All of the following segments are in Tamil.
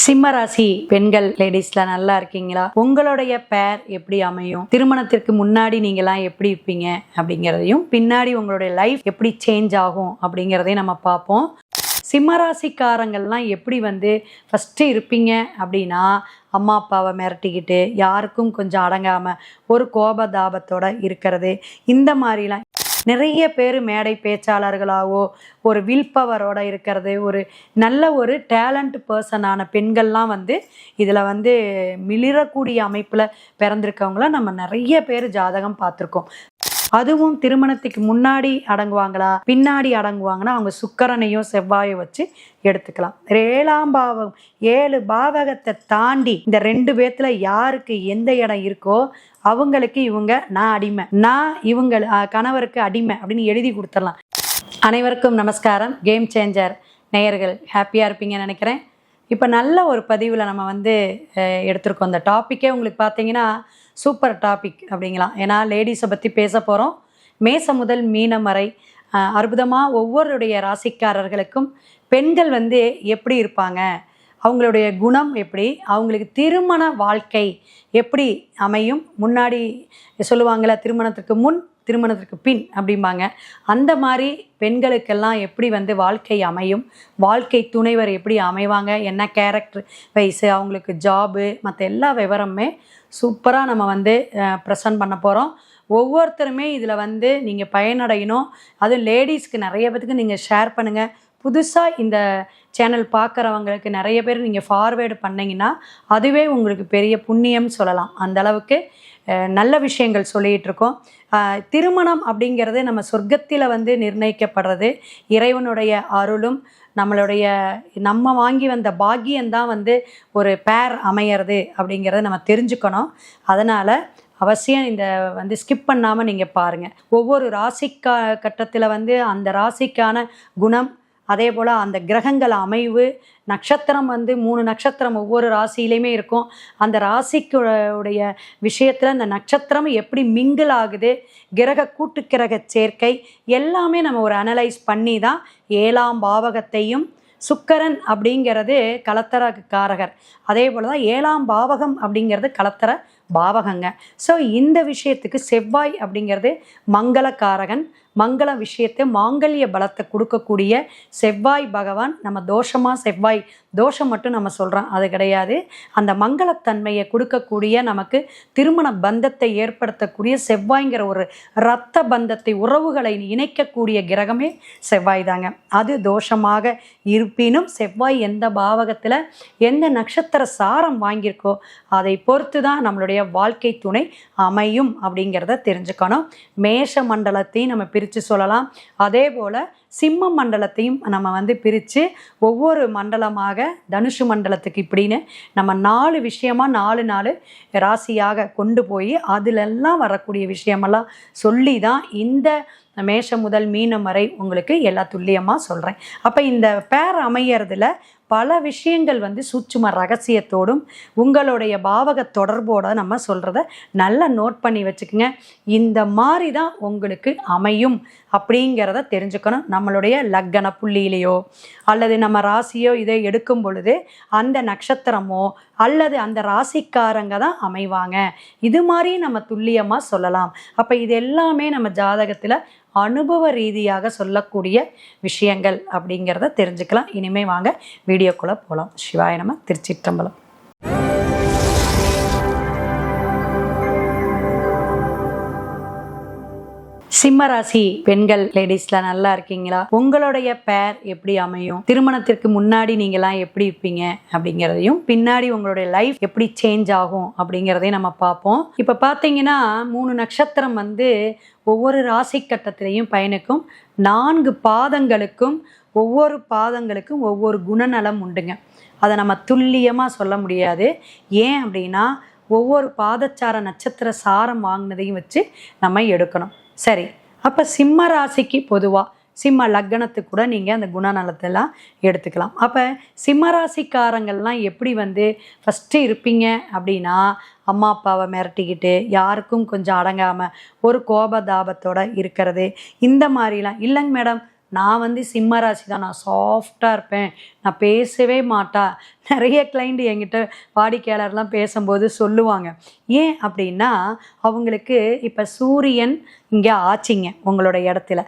சிம்மராசி பெண்கள் லேடிஸ்ல நல்லா இருக்கீங்களா? உங்களுடைய பேர் எப்படி அமையும், திருமணத்திற்கு முன்னாடி நீங்களாம் எப்படி இருப்பீங்க அப்படிங்கிறதையும், பின்னாடி உங்களுடைய லைஃப் எப்படி சேஞ்ச் ஆகும் அப்படிங்கிறதையும் நம்ம பார்ப்போம். சிம்மராசிக்காரங்கள்லாம் எப்படி ஃபஸ்ட்டு இருப்பீங்க அப்படின்னா, அம்மா அப்பாவை மிரட்டிக்கிட்டு யாருக்கும் கொஞ்சம் அடங்காமல் ஒரு கோபதாபத்தோடு இருக்கிறது. இந்த மாதிரிலாம் நிறைய பேர் மேடை பேச்சாளர்களாகவோ ஒரு வில் பவரோடு இருக்கிறது, ஒரு நல்ல ஒரு டேலண்ட் பர்சனான பெண்கள்லாம் இதில் மிளிரக்கூடிய அமைப்பில் பிறந்திருக்கவங்கள நம்ம நிறைய பேர் ஜாதகம் பார்த்துருக்கோம். அதுவும் திருமணத்துக்கு முன்னாடி அடங்குவாங்களா பின்னாடி அடங்குவாங்கன்னா அவங்க சுக்கிரனையும் செவ்வாயை வச்சு எடுத்துக்கலாம். 7ஆம் பாவம் 7 பாவகத்தை தாண்டி இந்த 2 பேத்துல யாருக்கு எந்த இடம் இருக்கோ அவங்களுக்கு இவங்க நான் அடிமை, நான் இவங்க கணவருக்கு அடிமை அப்படின்னு எழுதி கொடுத்துடலாம். அனைவருக்கும் நமஸ்காரம். கேம் சேஞ்சர் நேயர்கள் ஹாப்பியாக இருப்பீங்கன்னு நினைக்கிறேன். இப்போ நல்ல ஒரு பதிவில் நம்ம எடுத்திருக்கோம். இந்த டாப்பிக்கே உங்களுக்கு பார்த்தீங்கன்னா சூப்பர் டாபிக் அப்படிங்களாம். ஏன்னா லேடிஸை பற்றி பேச போகிறோம். மேசம் முதல் மீனம் வரை அற்புதமாக ஒவ்வொருடைய ராசிக்காரர்களுக்கும் பெண்கள் எப்படி இருப்பாங்க, அவங்களுடைய குணம் எப்படி, அவங்களுக்கு திருமண வாழ்க்கை எப்படி அமையும், முன்னாடி சொல்லுவாங்களே திருமணத்திற்கு முன் திருமணத்திற்கு பின் அப்படிம்பாங்க, அந்த மாதிரி பெண்களுக்கெல்லாம் எப்படி வாழ்க்கை அமையும், வாழ்க்கை துணைவர் எப்படி அமைவாங்க, என்ன கேரக்டர் வைஸு, அவங்களுக்கு ஜாபு, மற்ற எல்லா விவரமே சூப்பராக நம்ம ப்ரெசன்ட் பண்ண போகிறோம். ஒவ்வொருத்தருமே இதில் நீங்கள் பயனடையணும். அதுவும் லேடிஸ்க்கு நிறைய பேத்துக்கு நீங்கள் ஷேர் பண்ணுங்கள். புதுசாக இந்த சேனல் பார்க்குறவங்களுக்கு நிறைய பேர் நீங்கள் ஃபார்வேர்டு பண்ணிங்கன்னா அதுவே உங்களுக்கு பெரிய புண்ணியம் சொல்லலாம். அந்த அளவுக்கு நல்ல விஷயங்கள் சொல்லிகிட்டு இருக்கோம். திருமணம் அப்படிங்கிறது நம்ம சொர்க்கத்தில் நிர்ணயிக்கப்படுறது. இறைவனுடைய அருளும் நம்ம வாங்கி வந்த பாக்கியம்தான் ஒரு பேர் அமையிறது அப்படிங்கிறத நம்ம தெரிஞ்சுக்கணும். அதனால் அவசியம் இந்த ஸ்கிப் பண்ணாமல் நீங்கள் பாருங்கள். ஒவ்வொரு கட்டத்தில் அந்த ராசிக்கான குணம், அதே போல் அந்த கிரகங்கள் அமைவு, நட்சத்திரம் 3 நட்சத்திரம் ஒவ்வொரு ராசியிலையுமே இருக்கும். அந்த ராசிக்குடைய விஷயத்தில் அந்த நட்சத்திரம் எப்படி மிங்கிள் ஆகுது, கிரக கூட்டு கிரக சேர்க்கை எல்லாமே நம்ம ஒரு அனலைஸ் பண்ணி தான் 7ஆம் பாவகத்தையும், சுக்கிரன் அப்படிங்கிறது கலத்தர காரகர், அதே போல் தான் 7ஆம் பாவகம் அப்படிங்கிறது கலத்தர பாவகங்க. ஸோ இந்த விஷயத்துக்கு செவ்வாய் அப்படிங்கிறது மங்களக்காரகன். மங்கள விஷயத்தை மாங்கல்ய பலத்தை கொடுக்கக்கூடிய செவ்வாய் பகவான். நம்ம தோஷமாக செவ்வாய் தோஷம் மட்டும் நம்ம சொல்கிறோம், அது கிடையாது. அந்த மங்களத்தன்மையை கொடுக்கக்கூடிய, நமக்கு திருமண பந்தத்தை ஏற்படுத்தக்கூடிய செவ்வாய்ங்கிற ஒரு இரத்த பந்தத்தை, உறவுகளை இணைக்கக்கூடிய கிரகமே செவ்வாய் தாங்க. அது தோஷமாக இருப்பினும் செவ்வாய் எந்த பாவகத்தில் எந்த நட்சத்திர சாரம் வாங்கியிருக்கோ அதை பொறுத்து தான் நம்மளுடைய வாழ்க்கை துணை அமையும் அப்படிங்கிறத தெரிஞ்சுக்கணும். மேஷ மண்டலத்தையும் நம்ம பிரித்து சொல்லலாம். அதே போல் சிம்ம மண்டலத்தையும் நம்ம பிரித்து ஒவ்வொரு மண்டலமாக தனுஷு மண்டலத்துக்கு இப்படின்னு நம்ம 4 விஷயமாக 4 ராசியாக கொண்டு போய் அதிலெல்லாம் வரக்கூடிய விஷயமெல்லாம் சொல்லி தான் இந்த மேஷம் முதல் மீனம் வரை உங்களுக்கு எல்லா துல்லியமாக சொல்கிறேன். அப்போ இந்த பேர் அமையறதுல பல விஷயங்கள் சூட்சும ரகசியத்தோடும் உங்களுடைய பாவக தொடர்போடு நம்ம சொல்கிறத நல்லா நோட் பண்ணி வச்சுக்கோங்க. இந்த மாதிரி தான் உங்களுக்கு அமையும் அப்படிங்கிறத தெரிஞ்சுக்கணும். நம்மளுடைய லக்கண புள்ளியிலையோ அல்லது நம்ம ராசியோ இதை எடுக்கும் பொழுது அந்த நட்சத்திரமோ அல்லது அந்த ராசிக்காரங்க தான் அமைவாங்க. இது மாதிரி நம்ம துல்லியமாக சொல்லலாம். அப்போ இது எல்லாமே நம்ம ஜாதகத்தில் அனுபவ ரீதியாக சொல்லக்கூடிய விஷயங்கள் அப்படிங்கிறத தெரிஞ்சுக்கலாம். இனிமேல் வாங்க வீடியோக்குள்ளே போகலாம். சிவாய நம. திருச்சிற்றம்பலம். சிம்மராசி பெண்கள் லேடிஸ்ல நல்லா இருக்கீங்களா? உங்களுடைய பேர் எப்படி அமையும், திருமணத்திற்கு முன்னாடி நீங்களாம் எப்படி இருப்பீங்க அப்படிங்கிறதையும், பின்னாடி உங்களுடைய லைஃப் எப்படி சேஞ்ச் ஆகும் அப்படிங்கிறதையும் நம்ம பார்ப்போம். இப்போ பார்த்தீங்கன்னா 3 நட்சத்திரம் ஒவ்வொரு ராசி கட்டத்திலையும் பயணிக்கும். 4 பாதங்களுக்கும் ஒவ்வொரு பாதங்களுக்கும் ஒவ்வொரு குணநலம் உண்டுங்க. அதை நம்ம துல்லியமாக சொல்ல முடியாது. ஏன் அப்படின்னா ஒவ்வொரு பாதச்சார நட்சத்திர சாரம் வாங்கினதையும் வச்சு நம்ம எடுக்கணும். சரி, அப்போ சிம்ம ராசிக்கு பொதுவாக சிம்ம லக்னத்துக்கு கூட நீங்கள் அந்த குணநலத்தெல்லாம் எடுத்துக்கலாம். அப்போ சிம்ம ராசிக்காரங்கள்லாம் எப்படி ஃபஸ்ட்டு இருப்பீங்க அப்படின்னா, அம்மா அப்பாவை மிரட்டிக்கிட்டு யாருக்கும் கொஞ்சம் அடங்காமல் ஒரு கோபதாபத்தோடு இருக்கிறது. இந்த மாதிரிலாம் இல்லைங்க மேடம், நான் வந்து சிம்ம ராசி தான், நான் சாஃப்டாக இருப்பேன், நான் பேசவே மாட்டா. நிறைய கிளைண்ட் என்கிட்ட வாடிக்கையாளர்லாம் பேசும்போது சொல்லுவாங்க. ஏன் அப்படின்னா அவங்களுக்கு இப்போ சூரியன் இங்கே ஆச்சிங்க உங்களோட இடத்துல,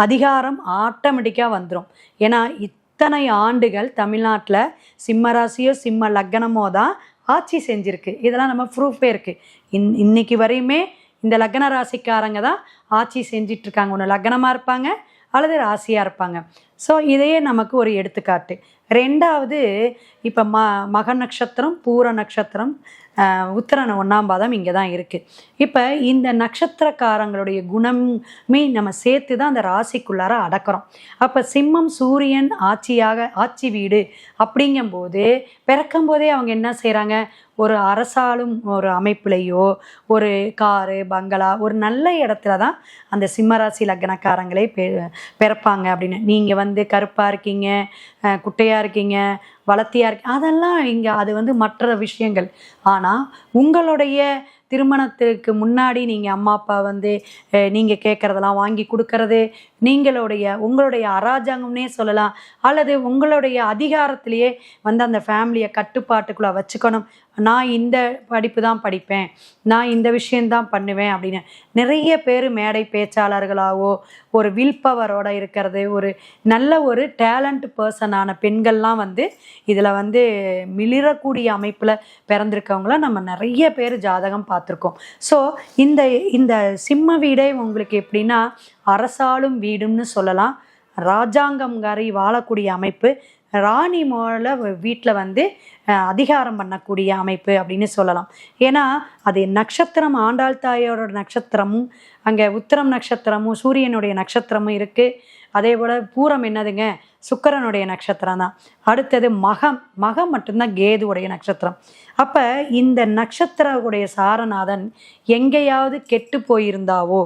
அதிகாரம் ஆட்டோமேட்டிக்காக வந்துடும். ஏன்னா இத்தனை ஆண்டுகள் தமிழ்நாட்டில் சிம்ம ராசியோ சிம்ம லக்னமோ தான் ஆட்சி செஞ்சுருக்கு. இதெல்லாம் நம்ம ப்ரூஃபே இருக்குது. இன்னைக்கு வரையுமே இந்த லக்ன ராசிக்காரங்க தான் ஆட்சி செஞ்சிட்ருக்காங்க. ஒன்று லக்னமாக இருப்பாங்க அல்லது ராசியாக இருப்பாங்க. ஸோ இதையே நமக்கு ஒரு எடுத்துக்காட்டு. ரெண்டாவது, இப்போ மக நட்சத்திரம், பூர நட்சத்திரம், உத்திரன் 1ஆம் பாதம் இங்கே தான் இருக்குது. இப்போ இந்த நட்சத்திரக்காரங்களுடைய குணமே நம்ம சேர்த்து தான் அந்த ராசிக்குள்ளார அடக்கிறோம். அப்போ சிம்மம் சூரியன் ஆட்சி வீடு அப்படிங்கும்போது பிறக்கும் போதே அவங்க என்ன செய்கிறாங்க, ஒரு அரசாளும் ஒரு அமைப்புலையோ ஒரு காரு பங்களா ஒரு நல்ல இடத்துல தான் அந்த சிம்மராசி லக்னக்காரங்களே பிறப்பாங்க. அப்படின்னு நீங்கள் வந்து கருப்பாக இருக்கீங்க, குட்டையாக இருக்கீங்க, வளர்த்தியாக இருக்கீங்க, அதெல்லாம் இங்கே அது வந்து மற்ற விஷயங்கள். ஆனால் உங்களுடைய திருமணத்துக்கு முன்னாடி நீங்கள் அம்மா அப்பா வந்து நீங்கள் கேட்குறதெல்லாம் வாங்கி கொடுக்கறது, உங்களுடைய அராஜகம்னே சொல்லலாம், அல்லது உங்களுடைய அதிகாரத்திலேயே வந்து அந்த ஃபேமிலியை கட்டுப்பாட்டுக்குள்ளே வச்சுக்கணும். நான் இந்த படிப்பு தான் படிப்பேன், நான் இந்த விஷயந்தான் பண்ணுவேன் அப்படின்னு நிறைய பேர் மேடை பேச்சாளர்களாகவோ ஒரு வில் பவரோட இருக்கிறது, ஒரு நல்ல ஒரு டேலண்ட் பர்சனான பெண்கள்லாம் வந்து இதில் வந்து மிளிரக்கூடிய அமைப்பில் பிறந்திருக்கவங்கள நம்ம நிறைய பேர் ஜாதகம் பார்த்துருக்கோம். ஸோ இந்த சிம்ம வீடே உங்களுக்கு எப்படின்னா அரசாளும் வீடுன்னு சொல்லலாம். ராஜாங்கம்காரி வாழக்கூடிய அமைப்பு, ராணி மூல வீட்டில் வந்து அதிகாரம் பண்ணக்கூடிய அமைப்பு அப்படின்னு சொல்லலாம். ஏன்னா அது நட்சத்திரம் ஆண்டாள் தாயோட நட்சத்திரமும் அங்கே உத்திரம் நட்சத்திரமும் சூரியனுடைய நட்சத்திரமும் இருக்குது. அதே போல் பூரம் என்னதுங்க, சுக்கிரனுடைய நட்சத்திரம் தான். அடுத்தது மகம் மட்டும்தான் கேதுவுடைய நட்சத்திரம். அப்போ இந்த நட்சத்திரவுடைய சாரநாதன் எங்கேயாவது கெட்டு போயிருந்தாவோ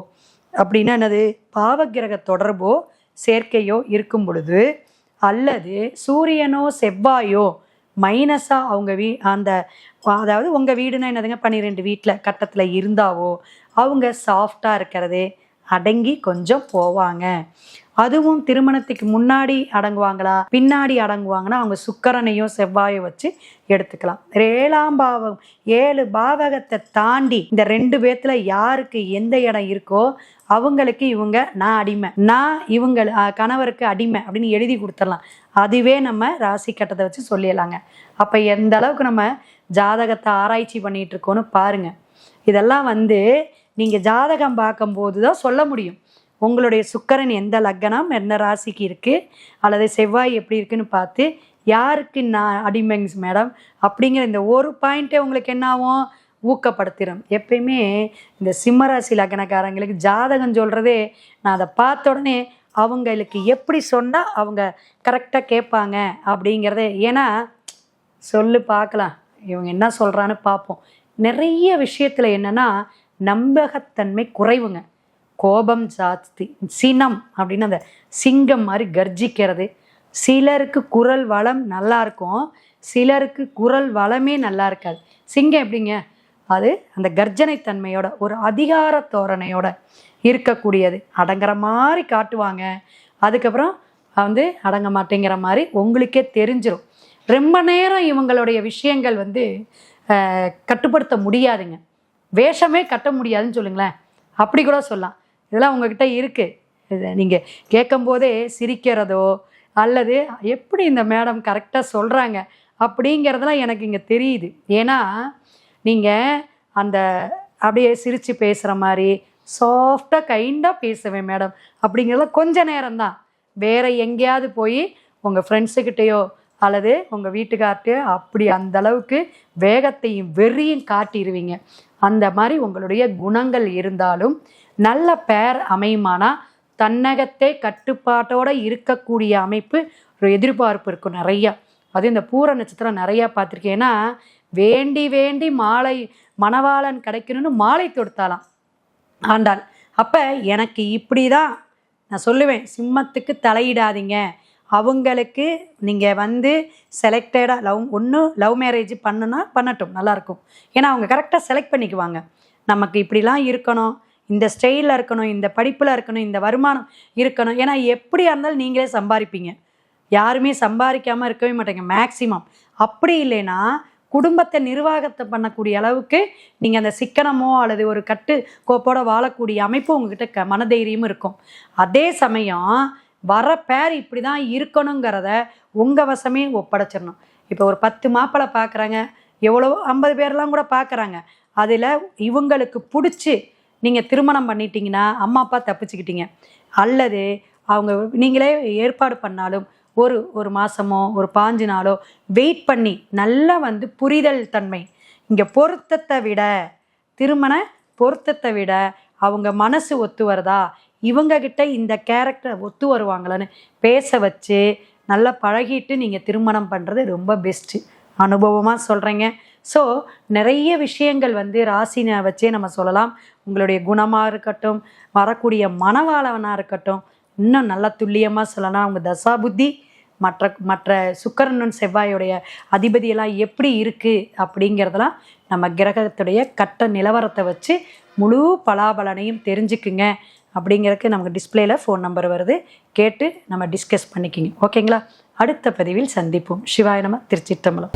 அப்படின்னா என்னது, பாவகிரக தொடர்போ சேர்க்கையோ இருக்கும் பொழுது, அல்லது சூரியனோ செவ்வாயோ மைனஸாக அவங்க அதாவது உங்கள் வீடுனா என்னதுங்க 12 வீட்டில் கட்டத்தில் இருந்தாவோ அவங்க சாஃப்டாக இருக்கிறது அடங்கி கொஞ்சம் போவாங்க. அதுவும் திருமணத்துக்கு முன்னாடி அடங்குவாங்களா பின்னாடி அடங்குவாங்கன்னா அவங்க சுக்கிரனையோ செவ்வாயோ வச்சு எடுத்துக்கலாம். 7ஆம் பாவம் 7 பாவகத்தை தாண்டி இந்த 2 பேத்துல யாருக்கு எந்த இடம் இருக்கோ அவங்களுக்கு இவங்க நான் அடிமை, நான் இவங்க கணவருக்கு அடிமை அப்படின்னு எழுதி கொடுத்துடலாம். அதுவே நம்ம ராசி கட்டத்தை வச்சு சொல்லிடலாங்க. அப்போ எந்த அளவுக்கு நம்ம ஜாதகத்தை ஆராய்ச்சி பண்ணிட்டு இருக்கோன்னு பாருங்க. இதெல்லாம் வந்து நீங்கள் ஜாதகம் பார்க்கும்போது தான் சொல்ல முடியும். உங்களுடைய சுக்கிரன் எந்த லக்னம் என்ன ராசிக்கு இருக்குது அல்லது செவ்வாய் எப்படி இருக்குன்னு பார்த்து யாருக்கு நான் அடிமைங்ஸ் மேடம் அப்படிங்கிற இந்த ஒரு பாயிண்ட்டே உங்களுக்கு என்ன ஆகும், ஊக்கப்படுத்திடும். எப்பயுமே இந்த சிம்மராசி லக்னக்காரங்களுக்கு ஜாதகம் சொல்கிறதே நான் அதை பார்த்த உடனே அவங்களுக்கு எப்படி சொன்னால் அவங்க கரெக்டாக கேட்பாங்க அப்படிங்கிறதே. ஏன்னா சொல்லு பார்க்கலாம் இவங்க என்ன சொல்கிறான்னு பார்ப்போம். நிறைய விஷயத்தில் என்னென்னா நம்பகத்தன்மை குறைவுங்க, கோபம் ஜாஸ்தி, சினம் அப்படின்னு அந்த சிங்கம் மாதிரி கர்ஜிக்கிறது. சிலருக்கு குரல் வளம் நல்லா இருக்கும், சிலருக்கு குரல் வளமே நல்லா இருக்காது. சிங்கம் எப்படிங்க, அது அந்த கர்ஜனை தன்மையோட ஒரு அதிகார தோரணையோட இருக்கக்கூடியது. அடங்குற மாதிரி காட்டுவாங்க, அதுக்கப்புறம் வந்து அடங்க மாட்டேங்கிற மாதிரி உங்களுக்கே தெரிஞ்சிடும். ரொம்ப நேரம் இவங்களுடைய விஷயங்கள் வந்து கட்டுப்படுத்த முடியாதுங்க, வேஷமே கட்ட முடியாதுன்னு சொல்லுங்களேன், அப்படி கூட சொல்லலாம். இதெல்லாம் உங்ககிட்ட இருக்குது. இதை நீங்கள் கேட்கும்போதே சிரிக்கிறதோ அல்லது எப்படி இந்த மேடம் கரெக்டாக சொல்கிறாங்க அப்படிங்கிறதெல்லாம் எனக்கு இங்கே தெரியுது. ஏன்னா நீங்கள் அந்த அப்படியே சிரித்து பேசுகிற மாதிரி சாஃப்டாக கைண்டாக பேசுவேன் மேடம் அப்படிங்கிறதுல கொஞ்ச நேரம்தான். வேறு எங்கேயாவது போய் உங்கள் ஃப்ரெண்ட்ஸுக்கிட்டேயோ அல்லது உங்கள் வீட்டுக்கார்ட்டே அப்படி அந்த அளவுக்கு வேகத்தையும் வெறியும் காட்டிடுவீங்க. அந்த மாதிரி உங்களுடைய குணங்கள் இருந்தாலும் நல்ல பேர் அமையுமானா தன்னகத்தை கட்டுப்பாட்டோடு இருக்கக்கூடிய அமைப்பு ஒரு எதிர்பார்ப்பு இருக்கும் நிறையா. அது இந்த பூர நட்சத்திரம் நிறையா பார்த்துருக்கேன். ஏன்னா வேண்டி வேண்டி மாலை மணவாளன் கிடைக்கணும்னு மாலை தொடுத்தாலாம் ஆண்டாள். அப்போ எனக்கு இப்படி தான் நான் சொல்லுவேன், சிம்மத்துக்கு தலையிடாதீங்க, அவங்களுக்கு நீங்கள் வந்து செலக்டடாக லவ் மேரேஜ் பண்ணுனா பண்ணட்டும், நல்லாயிருக்கும். ஏன்னா அவங்க கரெக்டாக செலக்ட் பண்ணிக்குவாங்க, நமக்கு இப்படிலாம் இருக்கணும், இந்த ஸ்டைலில் இருக்கணும், இந்த படிப்பில் இருக்கணும், இந்த வருமானம் இருக்கணும். ஏன்னா எப்படியா இருந்தாலும் நீங்களே சம்பாதிப்பீங்க. யாருமே சம்பாதிக்காமல் இருக்கவே மாட்டேங்க மேக்சிமம். அப்படி இல்லைன்னா குடும்பத்தை நிர்வாகத்தை பண்ணக்கூடிய அளவுக்கு நீங்கள் அந்த சிக்கனமோ அல்லது ஒரு கட்டு கோப்போட வாழக்கூடிய அமைப்பு உங்ககிட்ட மனதைரியமும் இருக்கும். அதே சமயம் வர பேர் இப்படி தான் இருக்கணுங்கிறத உங்கள் வசமே ஒப்படைச்சிடணும். இப்போ ஒரு 10 மாப்பிள்ளை பார்க்குறாங்க, எவ்வளவோ 50 பேர்லாம் கூட பார்க்குறாங்க. அதில் இவங்களுக்கு பிடிச்சி நீங்கள் திருமணம் பண்ணிட்டீங்கன்னா அம்மா அப்பா தப்பிச்சுக்கிட்டீங்க. அல்லது அவங்க நீங்களே ஏற்பாடு பண்ணாலும் ஒரு மாதமோ ஒரு 5 நாளோ வெயிட் பண்ணி நல்லா புரிதல் தன்மை, இங்கே பொருத்தத்தை விட திருமண பொருத்தத்தை விட அவங்க மனசு ஒத்து வருதா, இவங்கக்கிட்ட இந்த கேரக்டர் ஒத்து வருவாங்களான்னு பேச வச்சு நல்லா பழகிட்டு நீங்கள் திருமணம் பண்ணுறது ரொம்ப பெஸ்ட்டு. அனுபவமாக சொல்கிறேங்க. ஸோ நிறைய விஷயங்கள் ராசினை வச்சே நம்ம சொல்லலாம். உங்களுடைய குணமாக இருக்கட்டும், வரக்கூடிய மனவாளவனாக இருக்கட்டும், இன்னும் நல்லா துல்லியமாக சொல்லலாம். அவங்க தசா புத்தி மற்ற சுக்கிரன் செவ்வாயுடைய அதிபதியெல்லாம் எப்படி இருக்குது அப்படிங்கிறதெல்லாம் நம்ம கிரகத்துடைய கட்ட நிலவரத்தை வச்சு முழு பலாபலனையும் தெரிஞ்சுக்குங்க. அப்படிங்கிறதுக்கு நமக்கு டிஸ்பிளேயில் ஃபோன் நம்பர் வருது, கேட்டு நம்ம டிஸ்கஸ் பண்ணிக்கிங்க. ஓகேங்களா? அடுத்த பதிவில் சந்திப்போம். சிவாய நம. திருச்சிற்றம்பலம்.